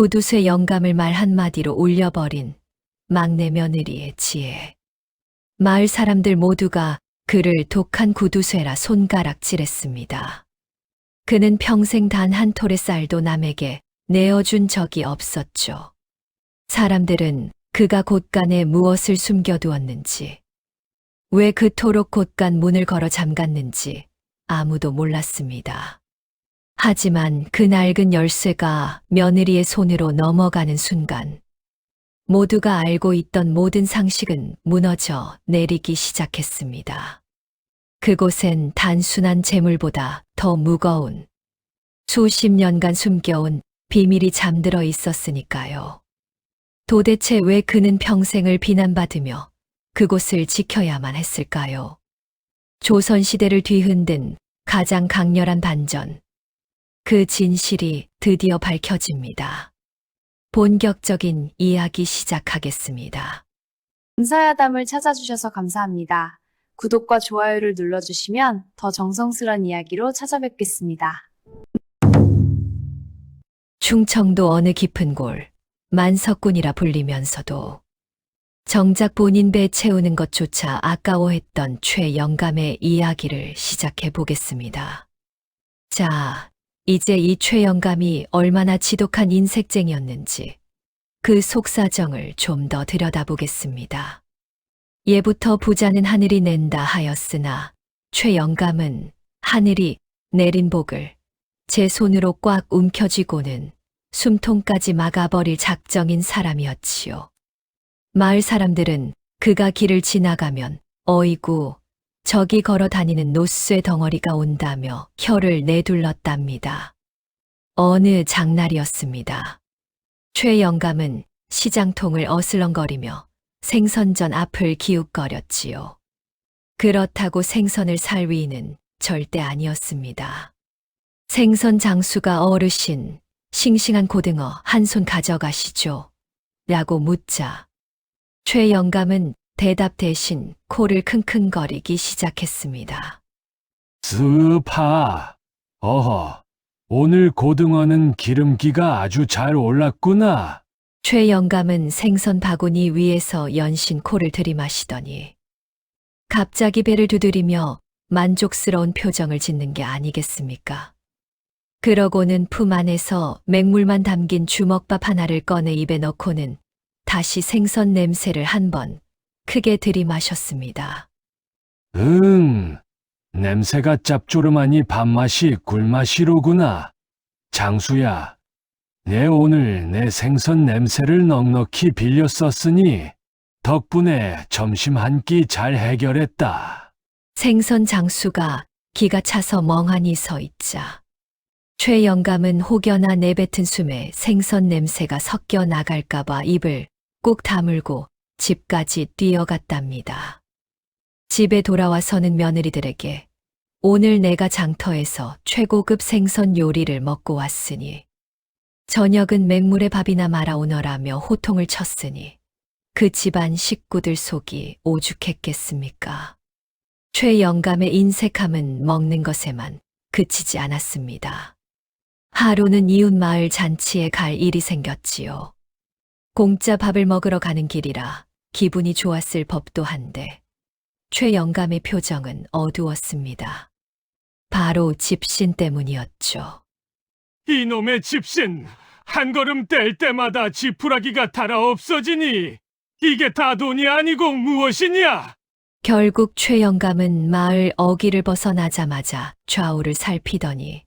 구두쇠 영감을 말 한마디로 올려버린 막내 며느리의 지혜. 마을 사람들 모두가 그를 독한 구두쇠라 손가락질했습니다. 그는 평생 단 한 톨의 쌀도 남에게 내어준 적이 없었죠. 사람들은 그가 곳간에 무엇을 숨겨두었는지, 왜 그토록 곳간 문을 걸어 잠갔는지 아무도 몰랐습니다. 하지만 그 낡은 열쇠가 며느리의 손으로 넘어가는 순간 모두가 알고 있던 모든 상식은 무너져 내리기 시작했습니다. 그곳엔 단순한 재물보다 더 무거운 수십 년간 숨겨온 비밀이 잠들어 있었으니까요. 도대체 왜 그는 평생을 비난받으며 그곳을 지켜야만 했을까요? 조선시대를 뒤흔든 가장 강렬한 반전. 그 진실이 드디어 밝혀집니다. 본격적인 이야기 시작하겠습니다. 은사야담을 찾아주셔서 감사합니다. 구독과 좋아요를 눌러주시면 더 정성스러운 이야기로 찾아뵙겠습니다. 충청도 어느 깊은 골, 만석군이라 불리면서도 정작 본인 배 채우는 것조차 아까워했던 최 영감의 이야기를 시작해 보겠습니다. 자, 이제 이 최 영감이 얼마나 지독한 인색쟁이였는지 그 속사정을 좀 더 들여다보겠습니다. 예부터 부자는 하늘이 낸다 하였으나 최 영감은 하늘이 내린 복을 제 손으로 꽉 움켜쥐고는 숨통까지 막아버릴 작정인 사람이었지요. 마을 사람들은 그가 길을 지나가면 어이구, 저기 걸어 다니는 노쇠 덩어리가 온다며 혀를 내둘렀답니다. 어느 장날이었습니다. 최 영감은 시장통을 어슬렁거리며 생선전 앞을 기웃거렸지요. 그렇다고 생선을 살 위는 절대 아니었습니다. 생선 장수가 어르신, 싱싱한 고등어 한 손 가져가시죠. 라고 묻자 최 영감은 대답 대신 코를 킁킁거리기 시작했습니다. 스파. 어허, 오늘 고등어는 기름기가 아주 잘 올랐구나. 최 영감은 생선 바구니 위에서 연신 코를 들이마시더니 갑자기 배를 두드리며 만족스러운 표정을 짓는 게 아니겠습니까? 그러고는 품 안에서 맹물만 담긴 주먹밥 하나를 꺼내 입에 넣고는 다시 생선 냄새를 한 번 크게 들이마셨습니다. 냄새가 짭조름하니 밥맛이 꿀맛이로구나. 장수야, 내 오늘 내 생선 냄새를 넉넉히 빌려 썼으니 덕분에 점심 한 끼 잘 해결했다. 생선 장수가 기가 차서 멍하니 서 있자 최 영감은 혹여나 내뱉은 숨에 생선 냄새가 섞여 나갈까봐 입을 꾹 다물고 집까지 뛰어갔답니다. 집에 돌아와서는 며느리들에게 오늘 내가 장터에서 최고급 생선 요리를 먹고 왔으니 저녁은 맹물에 밥이나 말아오너라며 호통을 쳤으니 그 집안 식구들 속이 오죽했겠습니까? 최 영감의 인색함은 먹는 것에만 그치지 않았습니다. 하루는 이웃 마을 잔치에 갈 일이 생겼지요. 공짜 밥을 먹으러 가는 길이라 기분이 좋았을 법도 한데 최 영감의 표정은 어두웠습니다. 바로 집신 때문이었죠. 이놈의 집신! 한 걸음 뗄 때마다 지푸라기가 달아 없어지니 이게 다 돈이 아니고 무엇이냐? 결국 최 영감은 마을 어귀를 벗어나자마자 좌우를 살피더니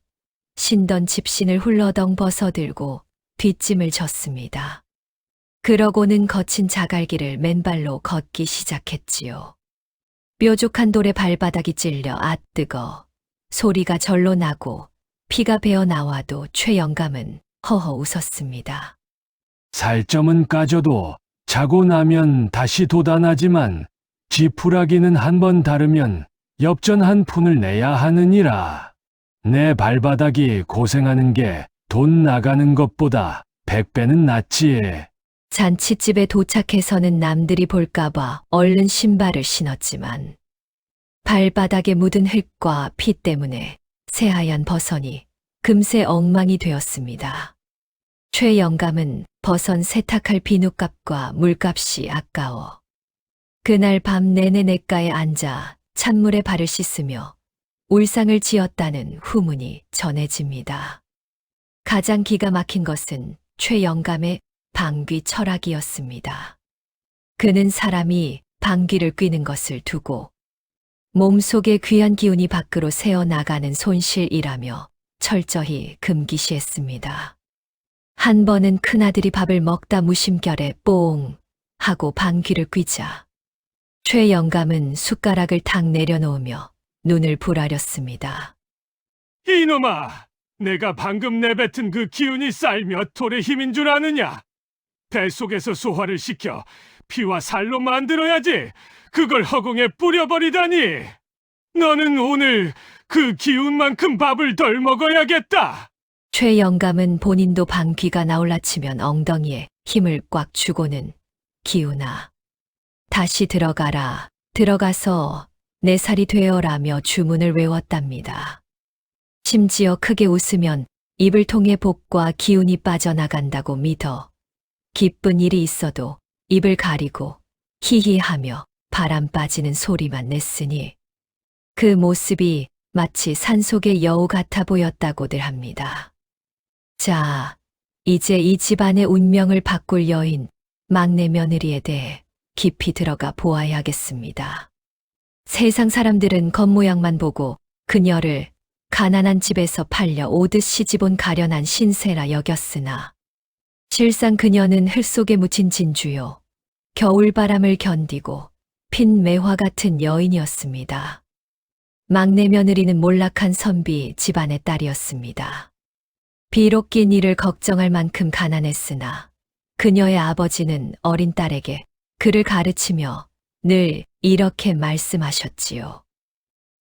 신던 집신을 훌러덩 벗어들고 뒷짐을 졌습니다. 그러고는 거친 자갈길을 맨발로 걷기 시작했지요. 뾰족한 돌에 발바닥이 찔려 뜨거 소리가 절로 나고 피가 배어 나와도 최 영감은 허허 웃었습니다. 살점은 까져도 자고 나면 다시 돋아나지만 지푸라기는 한 번 다르면 엽전 한 푼을 내야 하느니라. 내 발바닥이 고생하는 게 돈 나가는 것보다 100배는 낫지. 잔치집에 도착해서는 남들이 볼까봐 얼른 신발을 신었지만 발바닥에 묻은 흙과 피 때문에 새하얀 버선이 금세 엉망이 되었습니다. 최 영감은 버선 세탁할 비누값과 물값이 아까워 그날 밤 내내 냇가에 앉아 찬물에 발을 씻으며 울상을 지었다는 후문이 전해집니다. 가장 기가 막힌 것은 최 영감의 방귀 철학이었습니다. 그는 사람이 방귀를 뀌는 것을 두고 몸속의 귀한 기운이 밖으로 새어나가는 손실이라며 철저히 금기시했습니다. 한 번은 큰아들이 밥을 먹다 무심결에 뽕 하고 방귀를 뀌자 최 영감은 숟가락을 탁 내려놓으며 눈을 부라렸습니다. 이놈아! 내가 방금 내뱉은 그 기운이 쌀 몇 톨의 힘인 줄 아느냐? 뱃속에서 소화를 시켜 피와 살로 만들어야지 그걸 허공에 뿌려버리다니! 너는 오늘 그 기운만큼 밥을 덜 먹어야겠다! 최 영감은 본인도 방귀가 나올라치면 엉덩이에 힘을 꽉 주고는 기운아, 다시 들어가라, 들어가서 내 살이 되어라며 주문을 외웠답니다. 심지어 크게 웃으면 입을 통해 복과 기운이 빠져나간다고 믿어 기쁜 일이 있어도 입을 가리고 히히하며 바람 빠지는 소리만 냈으니 그 모습이 마치 산속의 여우 같아 보였다고들 합니다. 자, 이제 이 집안의 운명을 바꿀 여인, 막내 며느리에 대해 깊이 들어가 보아야겠습니다. 세상 사람들은 겉모양만 보고 그녀를 가난한 집에서 팔려 오듯 시집온 가련한 신세라 여겼으나 실상 그녀는 흘 속에 묻힌 진주요, 겨울바람을 견디고 핀 매화 같은 여인이었습니다. 막내 며느리는 몰락한 선비 집안의 딸이었습니다. 비록 낀 일을 걱정할 만큼 가난했으나 그녀의 아버지는 어린 딸에게 그를 가르치며 늘 이렇게 말씀하셨지요.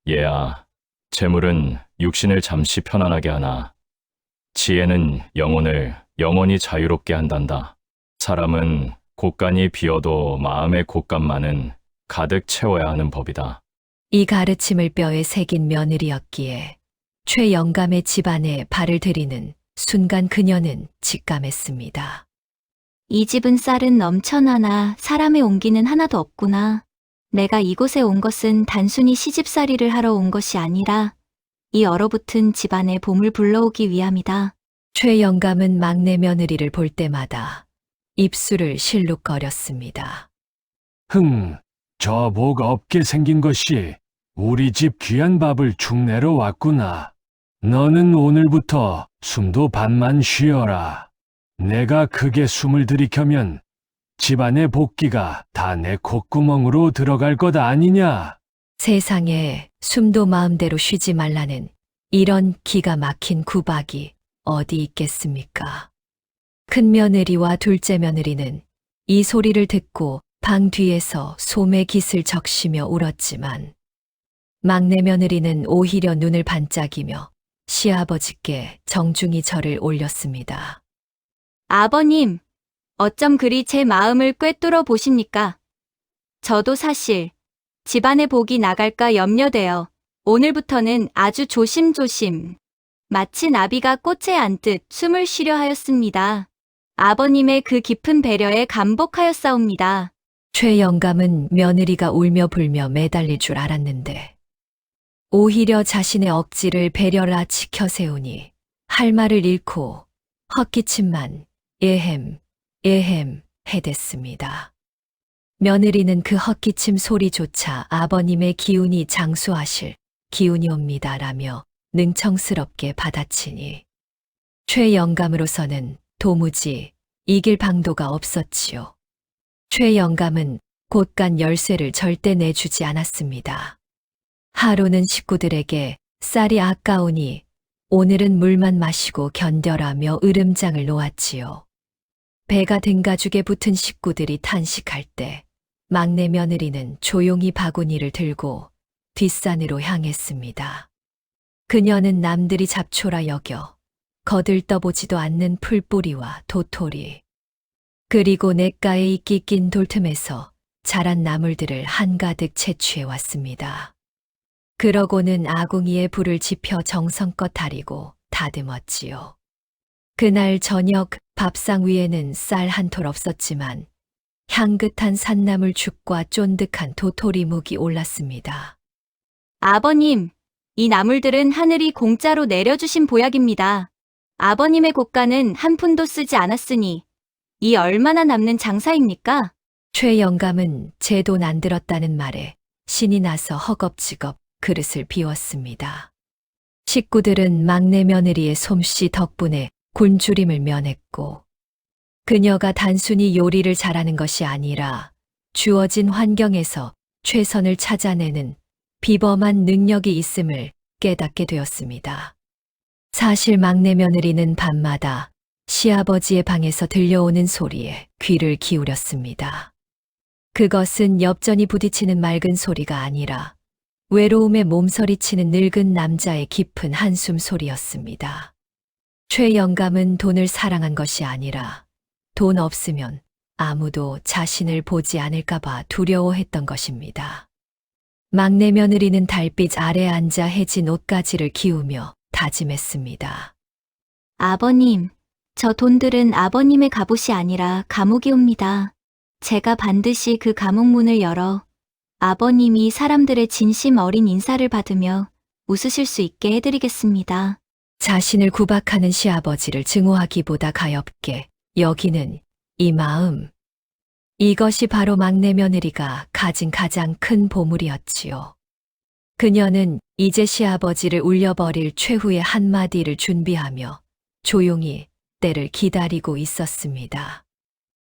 얘야, 재물은 육신을 잠시 편안하게 하나 지혜는 영혼을 영원히 자유롭게 한단다. 사람은 곳간이 비어도 마음의 곳간만은 가득 채워야 하는 법이다. 이 가르침을 뼈에 새긴 며느리였기에 최 영감의 집안에 발을 들이는 순간 그녀는 직감했습니다. 이 집은 쌀은 넘쳐나나 사람의 온기는 하나도 없구나. 내가 이곳에 온 것은 단순히 시집살이를 하러 온 것이 아니라 이 얼어붙은 집안에 봄을 불러오기 위함이다. 최 영감은 막내 며느리를 볼 때마다 입술을 실룩거렸습니다. 저 목 없게 생긴 것이 우리 집 귀한 밥을 축내러 왔구나. 너는 오늘부터 숨도 반만 쉬어라. 내가 크게 숨을 들이켜면 집안의 복기가 다 내 콧구멍으로 들어갈 것 아니냐. 세상에 숨도 마음대로 쉬지 말라는 이런 기가 막힌 구박이 어디 있겠습니까? 큰 며느리와 둘째 며느리는 이 소리를 듣고 방 뒤에서 소매 깃을 적시며 울었지만 막내 며느리는 오히려 눈을 반짝이며 시아버지께 정중히 절을 올렸습니다. 아버님, 어쩜 그리 제 마음을 꿰뚫어 보십니까? 저도 사실 집안의 복이 나갈까 염려되어 오늘부터는 아주 조심조심 마치 나비가 꽃에 앉듯 숨을 쉬려 하였습니다. 아버님의 그 깊은 배려에 감복하였사옵니다. 최 영감은 며느리가 울며 불며 매달릴 줄 알았는데 오히려 자신의 억지를 배려라 지켜 세우니 할 말을 잃고 헛기침만 에헴 해댔습니다. 며느리는 그 헛기침 소리조차 아버님의 기운이 장수하실 기운이옵니다라며 능청스럽게 받아치니 최 영감으로서는 도무지 이길 방도가 없었지요. 최 영감은 곳간 열쇠를 절대 내주지 않았습니다. 하루는 식구들에게 쌀이 아까우니 오늘은 물만 마시고 견뎌라며 으름장을 놓았지요. 배가 등가죽에 붙은 식구들이 탄식할 때 막내 며느리는 조용히 바구니를 들고 뒷산으로 향했습니다. 그녀는 남들이 잡초라 여겨 거들떠보지도 않는 풀뿌리와 도토리, 그리고 냇가에 이끼 낀 돌틈에서 자란 나물들을 한가득 채취해 왔습니다. 그러고는 아궁이에 불을 지펴 정성껏 다리고 다듬었지요. 그날 저녁 밥상 위에는 쌀 한 톨 없었지만 향긋한 산나물 죽과 쫀득한 도토리묵이 올랐습니다. 아버님, 이 나물들은 하늘이 공짜로 내려주신 보약입니다. 아버님의 고가는 한 푼도 쓰지 않았으니 이 얼마나 남는 장사입니까? 최 영감은 제 돈 안 들었다는 말에 신이 나서 허겁지겁 그릇을 비웠습니다. 식구들은 막내 며느리의 솜씨 덕분에 굶주림을 면했고 그녀가 단순히 요리를 잘하는 것이 아니라 주어진 환경에서 최선을 찾아내는 비범한 능력이 있음을 깨닫게 되었습니다. 사실 막내 며느리는 밤마다 시아버지의 방에서 들려오는 소리에 귀를 기울였습니다. 그것은 엽전이 부딪히는 맑은 소리가 아니라 외로움에 몸서리치는 늙은 남자의 깊은 한숨 소리였습니다. 최 영감은 돈을 사랑한 것이 아니라 돈 없으면 아무도 자신을 보지 않을까봐 두려워했던 것입니다. 막내 며느리는 달빛 아래 앉아 해진 옷가지를 기우며 다짐했습니다. 아버님, 저 돈들은 아버님의 갑옷이 아니라 감옥이옵니다. 제가 반드시 그 감옥 문을 열어 아버님이 사람들의 진심 어린 인사를 받으며 웃으실 수 있게 해드리겠습니다. 자신을 구박하는 시아버지를 증오하기보다 가엾게 여기는 이 마음. 이것이 바로 막내 며느리가 가진 가장 큰 보물이었지요. 그녀는 이제 시아버지를 울려버릴 최후의 한마디를 준비하며 조용히 때를 기다리고 있었습니다.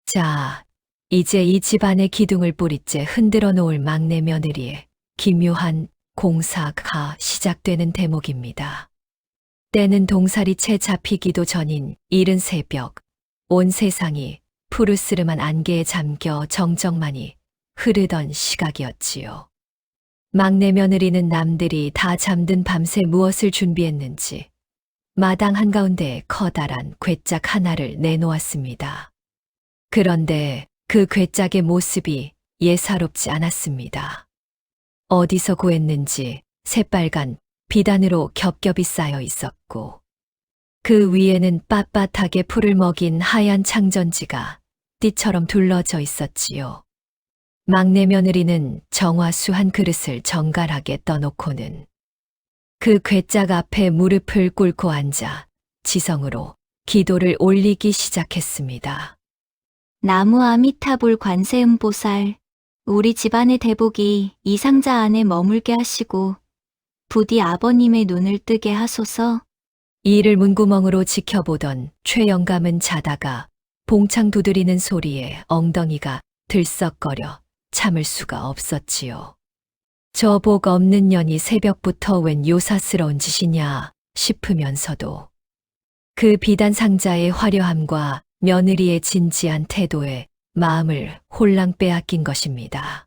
자, 이제 이 집안의 기둥을 뿌리째 흔들어 놓을 막내 며느리의 기묘한 공사가 시작되는 대목입니다. 때는 동살이 채 잡히기도 전인 이른 새벽, 온 세상이 푸르스름한 안개에 잠겨 정적만이 흐르던 시각이었지요. 막내 며느리는 남들이 다 잠든 밤새 무엇을 준비했는지 마당 한가운데 커다란 괴짝 하나를 내놓았습니다. 그런데 그 괴짝의 모습이 예사롭지 않았습니다. 어디서 구했는지 새빨간 비단으로 겹겹이 쌓여 있었고 그 위에는 빳빳하게 풀을 먹인 하얀 창전지가 띠처럼 둘러져 있었지요. 막내 며느리는 정화수 한 그릇을 정갈하게 떠놓고는 그 괴짝 앞에 무릎을 꿇고 앉아 지성으로 기도를 올리기 시작했습니다. 나무 아미타불 관세음보살, 우리 집안의 대복이 이 상자 안에 머물게 하시고 부디 아버님의 눈을 뜨게 하소서. 이를 문구멍으로 지켜보던 최 영감은 자다가 봉창 두드리는 소리에 엉덩이가 들썩거려 참을 수가 없었지요. 저 복 없는 년이 새벽부터 웬 요사스러운 짓이냐 싶으면서도 그 비단 상자의 화려함과 며느리의 진지한 태도에 마음을 홀랑 빼앗긴 것입니다.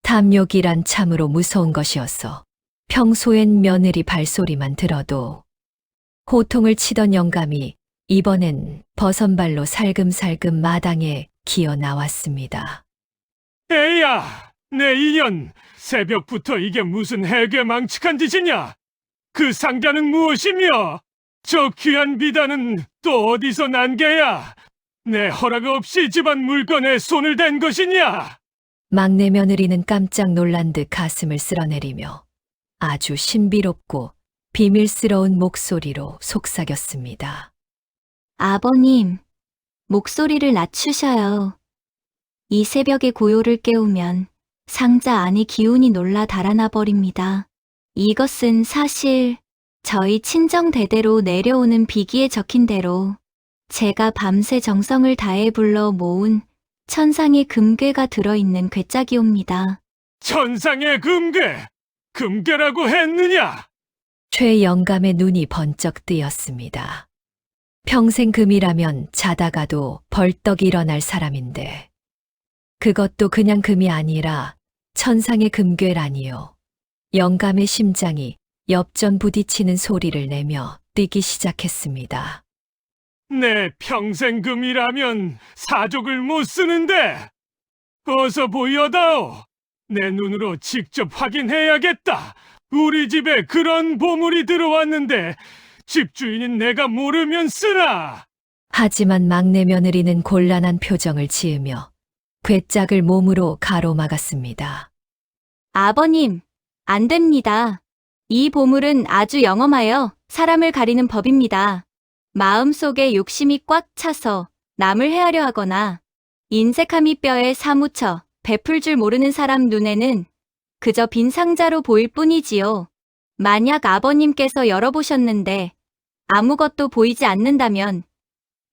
탐욕이란 참으로 무서운 것이어서 평소엔 며느리 발소리만 들어도 호통을 치던 영감이 이번엔 버선발로 살금살금 마당에 기어 나왔습니다. 에야, 내 인연, 새벽부터 이게 무슨 해괴망측한 짓이냐? 그 상자는 무엇이며? 저 귀한 비단은 또 어디서 난 게야? 내 허락 없이 집안 물건에 손을 댄 것이냐? 막내 며느리는 깜짝 놀란 듯 가슴을 쓸어내리며 아주 신비롭고 비밀스러운 목소리로 속삭였습니다. 아버님, 목소리를 낮추셔요. 이 새벽의 고요를 깨우면 상자 안의 기운이 놀라 달아나 버립니다. 이것은 사실 저희 친정 대대로 내려오는 비기에 적힌 대로 제가 밤새 정성을 다해 불러 모은 천상의 금괴가 들어있는 괴짝이옵니다. 천상의 금괴! 금괴라고 했느냐? 최 영감의 눈이 번쩍 뜨였습니다. 평생 금이라면 자다가도 벌떡 일어날 사람인데 그것도 그냥 금이 아니라 천상의 금괴라니요. 영감의 심장이 엽전 부딪히는 소리를 내며 뛰기 시작했습니다. 내 평생 금이라면 사족을 못 쓰는데 어서 보여다오. 내 눈으로 직접 확인해야겠다. 우리 집에 그런 보물이 들어왔는데 집주인인 내가 모르면 쓰라. 하지만 막내 며느리는 곤란한 표정을 지으며 괴짝을 몸으로 가로막았습니다. 아버님, 안 됩니다. 이 보물은 아주 영험하여 사람을 가리는 법입니다. 마음속에 욕심이 꽉 차서 남을 해하려 하거나 인색함이 뼈에 사무쳐 베풀 줄 모르는 사람 눈에는 그저 빈 상자로 보일 뿐이지요. 만약 아버님께서 열어보셨는데 아무것도 보이지 않는다면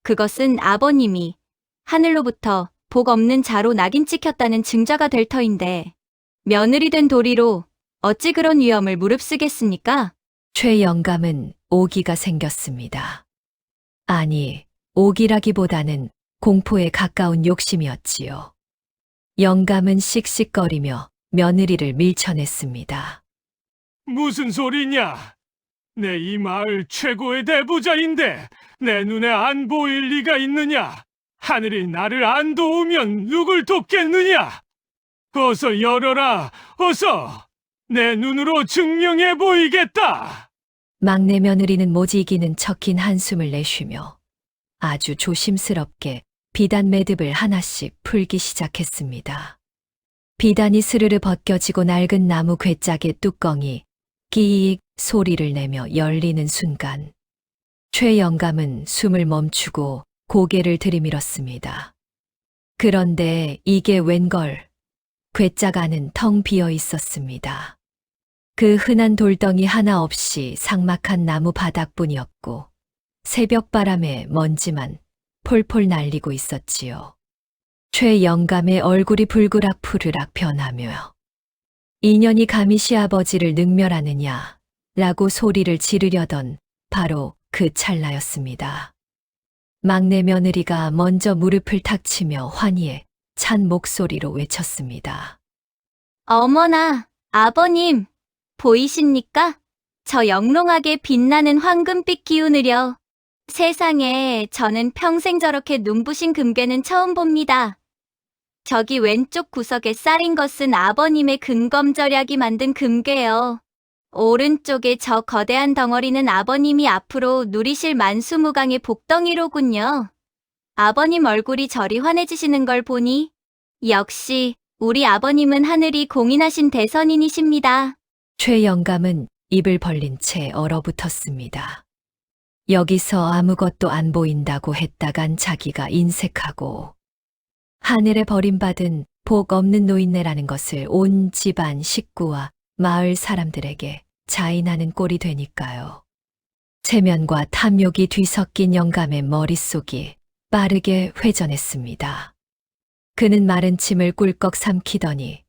그것은 아버님이 하늘로부터 복 없는 자로 낙인 찍혔다는 증자가 될 터인데 며느리 된 도리로 어찌 그런 위험을 무릅쓰겠습니까? 최 영감은 오기가 생겼습니다. 아니, 오기라기보다는 공포에 가까운 욕심이었지요. 영감은 씩씩거리며 며느리를 밀쳐냈습니다. 무슨 소리냐? 내 이 마을 최고의 대부자인데 내 눈에 안 보일 리가 있느냐? 하늘이 나를 안 도우면 누굴 돕겠느냐? 어서 열어라, 어서! 내 눈으로 증명해 보이겠다! 막내 며느리는 모지기는 척긴 한숨을 내쉬며 아주 조심스럽게 비단 매듭을 하나씩 풀기 시작했습니다. 비단이 스르르 벗겨지고 낡은 나무 괴짝의 뚜껑이 끼익 소리를 내며 열리는 순간 최 영감은 숨을 멈추고 고개를 들이밀었습니다. 그런데 이게 웬걸 괴짝 안은 텅 비어 있었습니다. 그 흔한 돌덩이 하나 없이 삭막한 나무 바닥뿐이었고 새벽바람에 먼지만 폴폴 날리고 있었지요. 최 영감의 얼굴이 불그락 푸르락 변하며 인연이 감히 시아버지를 능멸하느냐 라고 소리를 지르려던 바로 그 찰나였습니다. 막내 며느리가 먼저 무릎을 탁 치며 환희에 찬 목소리로 외쳤습니다. 어머나, 아버님, 보이십니까? 저 영롱하게 빛나는 황금빛 기운을요. 세상에 저는 평생 저렇게 눈부신 금괴는 처음 봅니다. 저기 왼쪽 구석에 쌀인 것은 아버님의 금검절약이 만든 금괴요. 오른쪽에 저 거대한 덩어리는 아버님이 앞으로 누리실 만수무강의 복덩이로군요. 아버님 얼굴이 저리 환해지시는 걸 보니 역시 우리 아버님은 하늘이 공인하신 대선인이십니다. 최 영감은 입을 벌린 채 얼어붙었습니다. 여기서 아무것도 안 보인다고 했다간 자기가 인색하고 하늘에 버림받은 복 없는 노인네라는 것을 온 집안 식구와 마을 사람들에게 자인하는 꼴이 되니까요. 체면과 탐욕이 뒤섞인 영감의 머릿속이 빠르게 회전했습니다. 그는 마른 침을 꿀꺽 삼키더니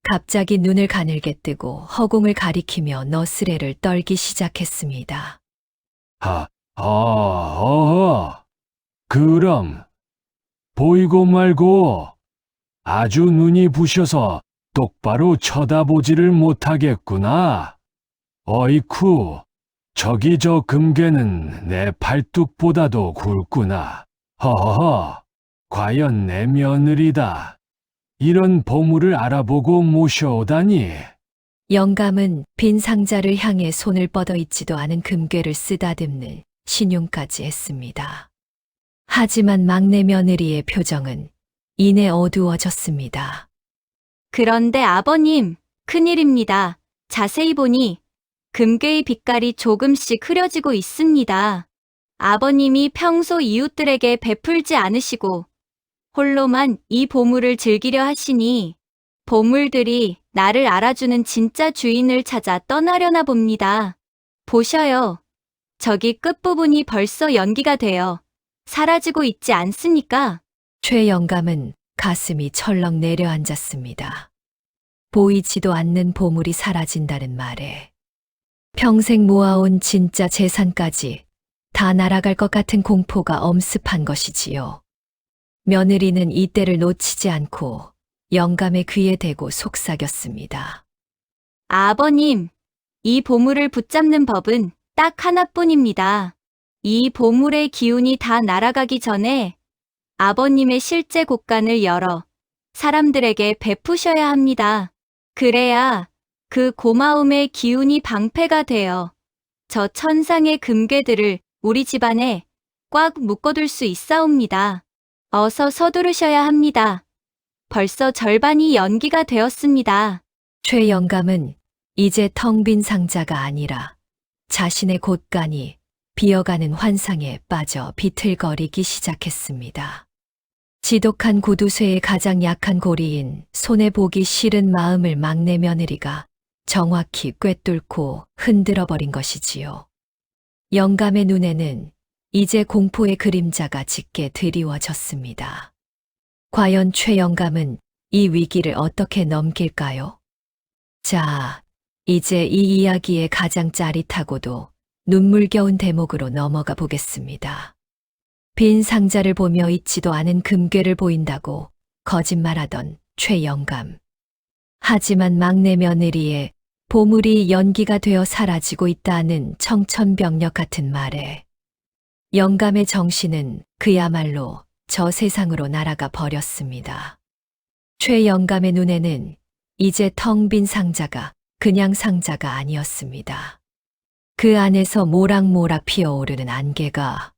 갑자기 눈을 가늘게 뜨고 허공을 가리키며 너스레를 떨기 시작했습니다. 그럼 보이고 말고 아주 눈이 부셔서 똑바로 쳐다보지를 못하겠구나. 어이쿠, 저기 저 금괴는 내 팔뚝보다도 굵구나. 허허허, 과연 내 며느리다. 이런 보물을 알아보고 모셔오다니. 영감은 빈 상자를 향해 손을 뻗어 있지도 않은 금괴를 쓰다듬는 신용까지 했습니다. 하지만 막내 며느리의 표정은 이내 어두워졌습니다. 그런데 아버님, 큰일입니다. 자세히 보니 금괴의 빛깔이 조금씩 흐려지고 있습니다. 아버님이 평소 이웃들에게 베풀지 않으시고 홀로만 이 보물을 즐기려 하시니 보물들이 나를 알아주는 진짜 주인을 찾아 떠나려나 봅니다. 보셔요. 저기 끝부분이 벌써 연기가 되어 사라지고 있지 않습니까? 최 영감은 가슴이 철렁 내려앉았습니다. 보이지도 않는 보물이 사라진다는 말에 평생 모아온 진짜 재산까지 다 날아갈 것 같은 공포가 엄습한 것이지요. 며느리는 이때를 놓치지 않고 영감의 귀에 대고 속삭였습니다. 아버님, 이 보물을 붙잡는 법은 딱 하나뿐입니다. 이 보물의 기운이 다 날아가기 전에 아버님의 실제 곳간을 열어 사람들에게 베푸셔야 합니다. 그래야 그 고마움의 기운이 방패가 되어 저 천상의 금괴들을 우리 집안에 꽉 묶어둘 수 있사옵니다. 어서 서두르셔야 합니다. 벌써 절반이 연기가 되었습니다. 최 영감은 이제 텅 빈 상자가 아니라 자신의 곳간이 비어가는 환상에 빠져 비틀거리기 시작했습니다. 지독한 구두쇠의 가장 약한 고리인 손해보기 싫은 마음을 막내 며느리가 정확히 꿰뚫고 흔들어버린 것이지요. 영감의 눈에는 이제 공포의 그림자가 짙게 드리워졌습니다. 과연 최 영감은 이 위기를 어떻게 넘길까요? 자, 이제 이 이야기의 가장 짜릿하고도 눈물겨운 대목으로 넘어가 보겠습니다. 빈 상자를 보며 있지도 않은 금괴를 보인다고 거짓말하던 최 영감. 하지만 막내 며느리의 보물이 연기가 되어 사라지고 있다는 청천벽력 같은 말에 영감의 정신은 그야말로 저 세상으로 날아가 버렸습니다. 최 영감의 눈에는 이제 텅 빈 상자가 그냥 상자가 아니었습니다. 그 안에서 모락모락 피어오르는 안개가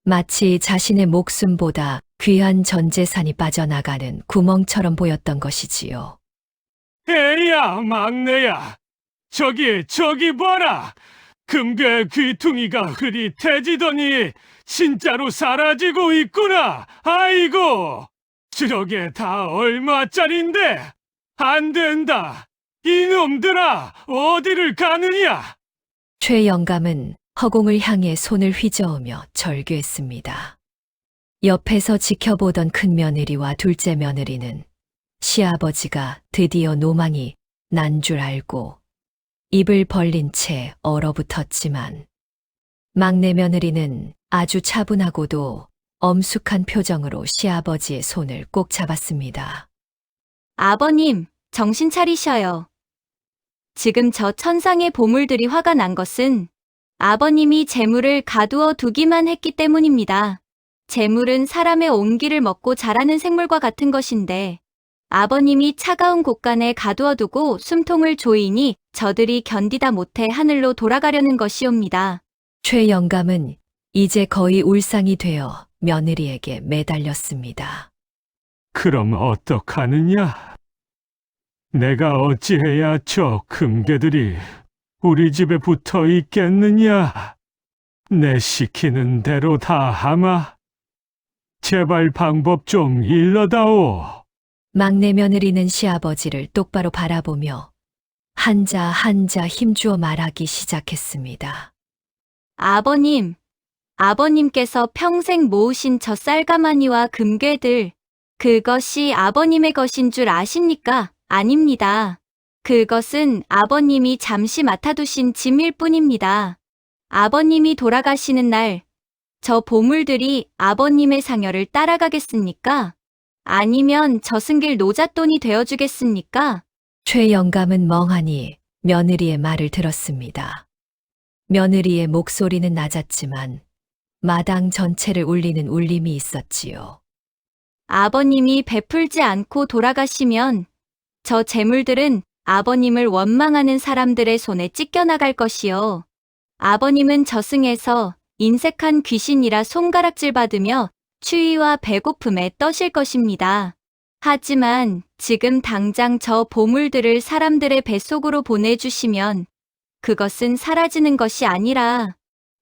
마치 자신의 목숨보다 귀한 전 재산이 빠져나가는 구멍처럼 보였던 것이지요. 에야, 막내야. 저기 봐라. 금괴 귀퉁이가 흐릿해지더니 진짜로 사라지고 있구나. 아이고, 저게 다 얼마짜린데? 안 된다. 이놈들아, 어디를 가느냐? 최 영감은 허공을 향해 손을 휘저으며 절규했습니다. 옆에서 지켜보던 큰 며느리와 둘째 며느리는 시아버지가 드디어 노망이 난 줄 알고 입을 벌린 채 얼어붙었지만 막내 며느리는 아주 차분하고도 엄숙한 표정으로 시아버지의 손을 꼭 잡았습니다. 아버님, 정신 차리셔요. 지금 저 천상의 보물들이 화가 난 것은 아버님이 재물을 가두어 두기만 했기 때문입니다. 재물은 사람의 온기를 먹고 자라는 생물과 같은 것인데 아버님이 차가운 곳간에 가두어 두고 숨통을 조이니 저들이 견디다 못해 하늘로 돌아가려는 것이옵니다. 최 영감은 이제 거의 울상이 되어 며느리에게 매달렸습니다. 그럼 어떡하느냐? 내가 어찌해야 저 금괴들이 우리 집에 붙어 있겠느냐? 내 시키는 대로 다 하마. 제발 방법 좀 일러다오. 막내 며느리는 시아버지를 똑바로 바라보며 한자 한자 힘주어 말하기 시작했습니다. 아버님, 아버님께서 평생 모으신 저 쌀가마니와 금괴들, 그것이 아버님의 것인 줄 아십니까? 아닙니다. 그것은 아버님이 잠시 맡아두신 짐일 뿐입니다. 아버님이 돌아가시는 날, 저 보물들이 아버님의 상여를 따라가겠습니까? 아니면 저승길 노잣돈이 되어주겠습니까? 최 영감은 멍하니 며느리의 말을 들었습니다. 며느리의 목소리는 낮았지만 마당 전체를 울리는 울림이 있었지요. 아버님이 베풀지 않고 돌아가시면 저 재물들은 아버님을 원망하는 사람들의 손에 찢겨나갈 것이요. 아버님은 저승에서 인색한 귀신이라 손가락질 받으며 추위와 배고픔에 떠실 것입니다. 하지만 지금 당장 저 보물들을 사람들의 뱃속으로 보내주시면 그것은 사라지는 것이 아니라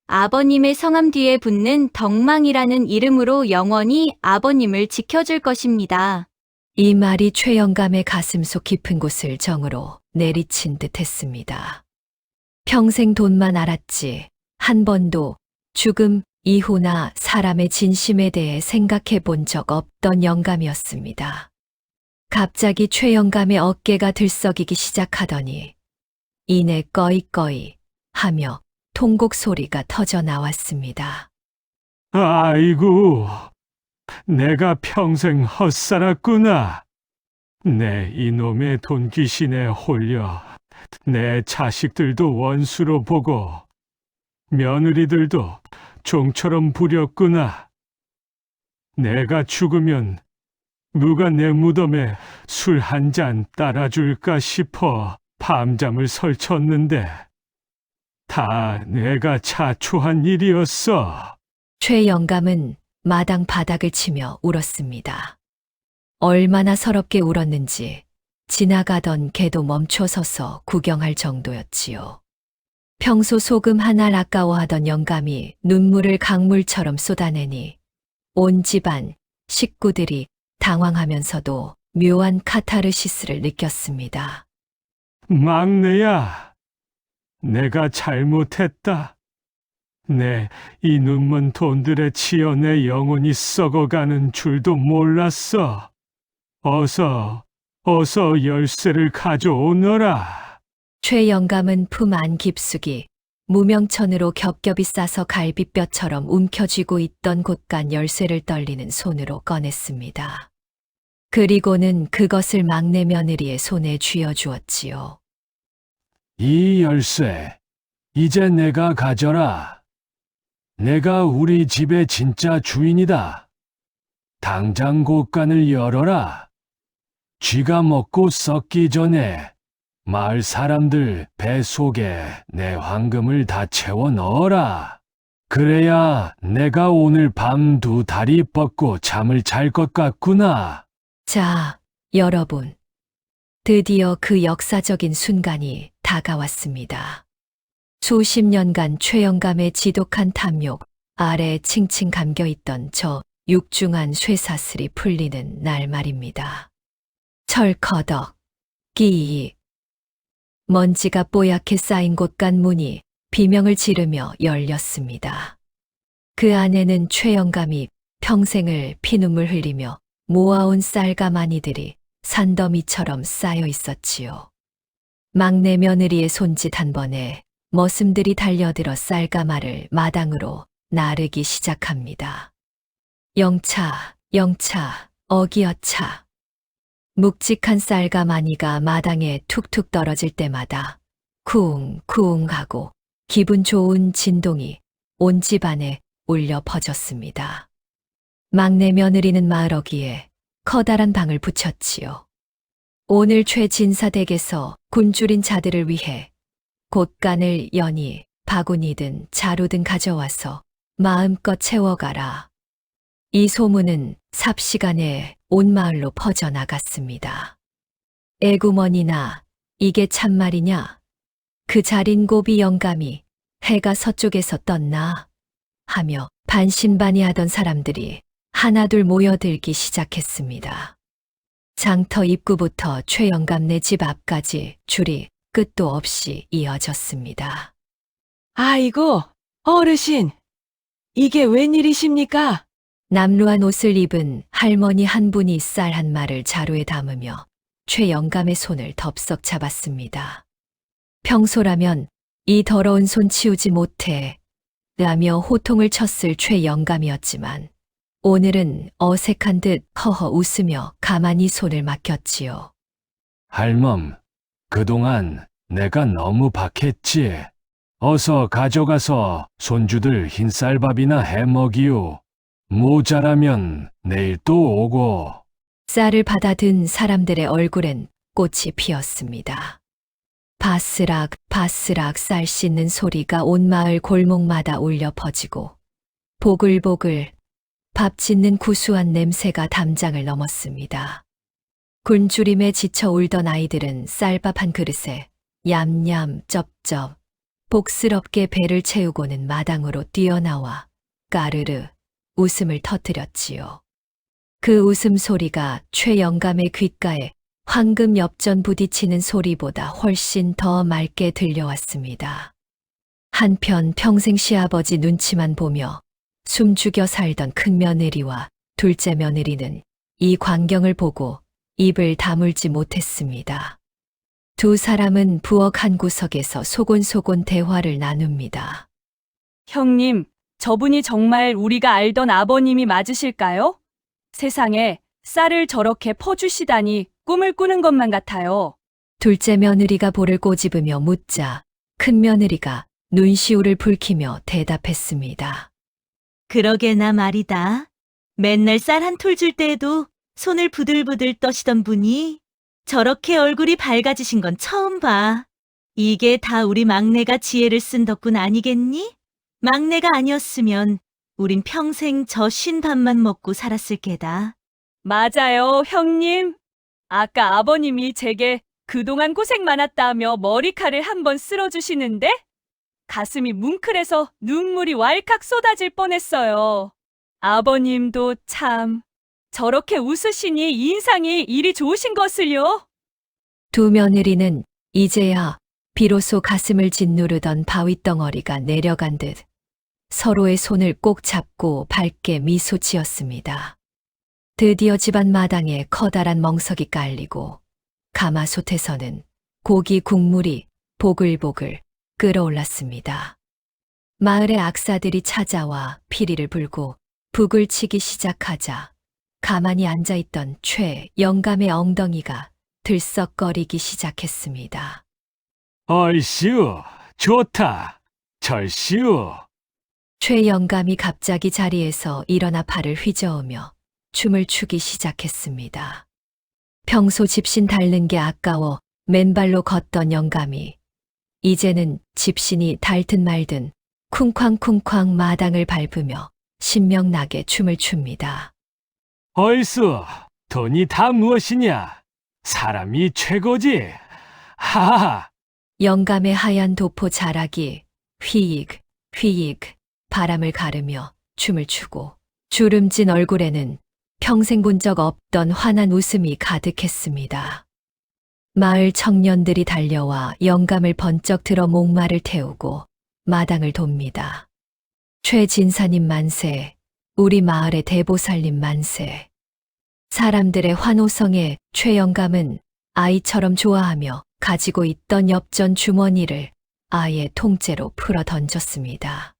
아버님의 성함 뒤에 붙는 덕망이라는 이름으로 영원히 아버님을 지켜줄 것입니다. 이 말이 최 영감의 가슴속 깊은 곳을 정으로 내리친 듯 했습니다. 평생 돈만 알았지 한 번도 죽음 이후나 사람의 진심에 대해 생각해 본 적 없던 영감이었습니다. 갑자기 최 영감의 어깨가 들썩이기 시작하더니 이내 꺼이꺼이 하며 통곡 소리가 터져 나왔습니다. 아이고, 내가 평생 헛살았구나. 내 이놈의 돈 귀신에 홀려 내 자식들도 원수로 보고 며느리들도 종처럼 부렸구나. 내가 죽으면 누가 내 무덤에 술 한 잔 따라줄까 싶어 밤잠을 설쳤는데 다 내가 자초한 일이었어. 최 영감은 마당 바닥을 치며 울었습니다. 얼마나 서럽게 울었는지 지나가던 개도 멈춰서서 구경할 정도였지요. 평소 소금 하나를 아까워하던 영감이 눈물을 강물처럼 쏟아내니 온 집안 식구들이 당황하면서도 묘한 카타르시스를 느꼈습니다. 막내야, 내가 잘못했다. 내 이 눈먼 돈들에 치여 내 영혼이 썩어가는 줄도 몰랐어. 어서 열쇠를 가져오너라. 최 영감은 품 안 깊숙이 무명천으로 겹겹이 싸서 갈비뼈처럼 움켜쥐고 있던 곳간 열쇠를 떨리는 손으로 꺼냈습니다. 그리고는 그것을 막내 며느리의 손에 쥐어주었지요. 이 열쇠, 이제 내가 가져라. 내가 우리 집의 진짜 주인이다. 당장 곳간을 열어라. 쥐가 먹고 썩기 전에 마을 사람들 배 속에 내 황금을 다 채워 넣어라. 그래야 내가 오늘 밤 두 다리 뻗고 잠을 잘 것 같구나. 자, 여러분. 드디어 그 역사적인 순간이 다가왔습니다. 수십 년간 최 영감의 지독한 탐욕 아래 칭칭 감겨있던 저 육중한 쇠사슬이 풀리는 날 말입니다. 철커덕, 끼익. 먼지가 뽀얗게 쌓인 곳간 문이 비명을 지르며 열렸습니다. 그 안에는 최 영감이 평생을 피눈물 흘리며 모아온 쌀가마니들이 산더미처럼 쌓여 있었지요. 막내 며느리의 손짓 한 번에 머슴들이 달려들어 쌀가마를 마당으로 나르기 시작합니다. 영차, 어기어차. 묵직한 쌀가마니가 마당에 툭툭 떨어질 때마다 쿵쿵 하고 기분 좋은 진동이 온 집안에 울려 퍼졌습니다. 막내 며느리는 마을어귀에 커다란 방을 붙였지요. 오늘 최 진사댁에서 굶주린 자들을 위해 곳간을 연히 바구니든 자루든 가져와서 마음껏 채워가라. 이 소문은 삽시간에 온 마을로 퍼져나갔습니다. 에구머니나 이게 참말이냐? 그 자린 고비 영감이 해가 서쪽에서 떴나? 하며 반신반의하던 사람들이 하나둘 모여들기 시작했습니다. 장터 입구부터 최 영감네 집 앞까지 줄이 끝도 없이 이어졌습니다. 아이고, 어르신. 이게 웬일이십니까? 남루한 옷을 입은 할머니 한 분이 쌀 한 마를 자루에 담으며 최 영감의 손을 덥석 잡았습니다. 평소라면 이 더러운 손 치우지 못해 라며 호통을 쳤을 최 영감이었지만 오늘은 어색한 듯 허허 웃으며 가만히 손을 맡겼지요. 할멈, 그동안 내가 너무 박했지. 어서 가져가서 손주들 흰쌀밥이나 해 먹이오. 모자라면 내일 또 오고. 쌀을 받아든 사람들의 얼굴엔 꽃이 피었습니다. 바스락 쌀 씻는 소리가 온 마을 골목마다 울려 퍼지고 보글보글 밥 짓는 구수한 냄새가 담장을 넘었습니다. 굶주림에 지쳐 울던 아이들은 쌀밥 한 그릇에 얌얌 쩝쩝 복스럽게 배를 채우고는 마당으로 뛰어나와 까르르 웃음을 터뜨렸지요. 그 웃음소리가 최 영감의 귓가에 황금 엽전 부딪히는 소리보다 훨씬 더 맑게 들려왔습니다. 한편 평생 시아버지 눈치만 보며 숨죽여 살던 큰며느리와 둘째 며느리는 이 광경을 보고 입을 다물지 못했습니다. 두 사람은 부엌 한 구석에서 소곤소곤 대화를 나눕니다. 형님, 저분이 정말 우리가 알던 아버님이 맞으실까요? 세상에 쌀을 저렇게 퍼주시다니 꿈을 꾸는 것만 같아요. 둘째 며느리가 볼을 꼬집으며 묻자 큰 며느리가 눈시울을 붉히며 대답했습니다. 그러게나 말이다. 맨날 쌀 한 톨 줄 때에도 손을 부들부들 떠시던 분이 저렇게 얼굴이 밝아지신 건 처음 봐. 이게 다 우리 막내가 지혜를 쓴 덕분 아니겠니? 막내가 아니었으면 우린 평생 저 신밥만 먹고 살았을 게다. 맞아요, 형님. 아까 아버님이 제게 그동안 고생 많았다며 머리칼을 한번 쓸어주시는데 가슴이 뭉클해서 눈물이 왈칵 쏟아질 뻔했어요. 아버님도 참 저렇게 웃으시니 인상이 이리 좋으신 것을요. 두 며느리는 이제야 비로소 가슴을 짓누르던 바위덩어리가 내려간 듯 서로의 손을 꼭 잡고 밝게 미소 지었습니다. 드디어 집안 마당에 커다란 멍석이 깔리고 가마솥에서는 고기 국물이 보글보글 끓어올랐습니다. 마을의 악사들이 찾아와 피리를 불고 북을 치기 시작하자 가만히 앉아있던 최 영감의 엉덩이가 들썩거리기 시작했습니다. 얼씨우, 좋다. 절씨우. 최 영감이 갑자기 자리에서 일어나 팔을 휘저으며 춤을 추기 시작했습니다. 평소 집신 닳는 게 아까워 맨발로 걷던 영감이 이제는 집신이 닳든 말든 쿵쾅쿵쾅 마당을 밟으며 신명나게 춤을 춥니다. 얼쑤, 돈이 다 무엇이냐? 사람이 최고지. 하하. 영감의 하얀 도포 자락이 휘익 휘익 바람을 가르며 춤을 추고 주름진 얼굴에는 평생 본 적 없던 환한 웃음이 가득했습니다. 마을 청년들이 달려와 영감을 번쩍 들어 목마를 태우고 마당을 돕니다. 최진사님 만세, 우리 마을의 대보살님 만세. 사람들의 환호성에 최영감은 아이처럼 좋아하며 가지고 있던 엽전 주머니를 아예 통째로 풀어 던졌습니다.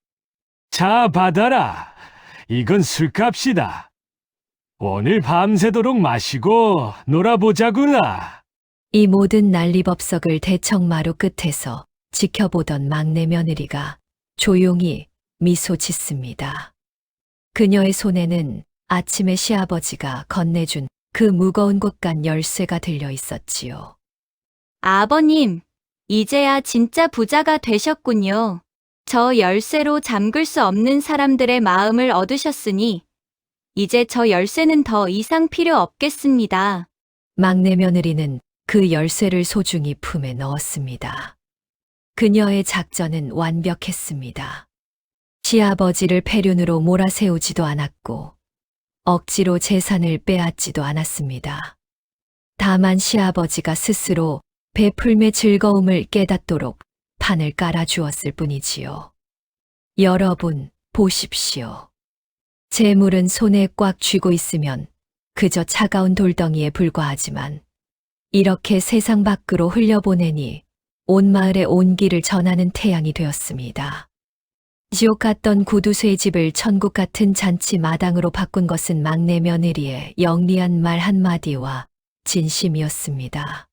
자, 받아라. 이건 술값이다. 오늘 밤새도록 마시고 놀아보자구나. 이 모든 난리법석을 대청마루 끝에서 지켜보던 막내 며느리가 조용히 미소 짓습니다. 그녀의 손에는 아침에 시아버지가 건네준 그 무거운 곳간 열쇠가 들려 있었지요. 아버님, 이제야 진짜 부자가 되셨군요. 저 열쇠로 잠글 수 없는 사람들의 마음을 얻으셨으니 이제 저 열쇠는 더 이상 필요 없겠습니다. 막내 며느리는 그 열쇠를 소중히 품에 넣었습니다. 그녀의 작전은 완벽했습니다. 시아버지를 폐륜으로 몰아세우지도 않았고 억지로 재산을 빼앗지도 않았습니다. 다만 시아버지가 스스로 베풀매 즐거움을 깨닫도록 판을 깔아주었을 뿐이지요. 여러분, 보십시오. 재물은 손에 꽉 쥐고 있으면 그저 차가운 돌덩이에 불과하지만 이렇게 세상 밖으로 흘려보내니 온 마을에 온기를 전하는 태양이 되었습니다. 지옥 같던 구두쇠 집을 천국 같은 잔치 마당으로 바꾼 것은 막내 며느리의 영리한 말 한마디와 진심이었습니다.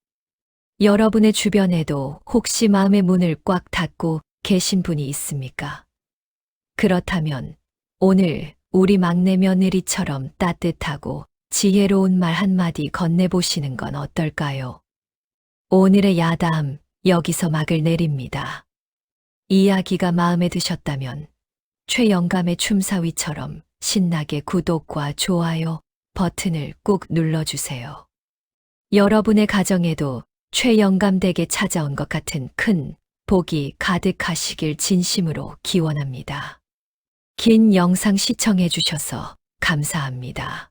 여러분의 주변에도 혹시 마음의 문을 꽉 닫고 계신 분이 있습니까? 그렇다면 오늘 우리 막내 며느리처럼 따뜻하고 지혜로운 말 한마디 건네보시는 건 어떨까요? 오늘의 야담 여기서 막을 내립니다. 이야기가 마음에 드셨다면 최영감의 춤사위처럼 신나게 구독과 좋아요 버튼을 꾹 눌러주세요. 여러분의 가정에도 최영감 댁에 찾아온 것 같은 큰 복이 가득하시길 진심으로 기원합니다. 긴 영상 시청해 주셔서 감사합니다.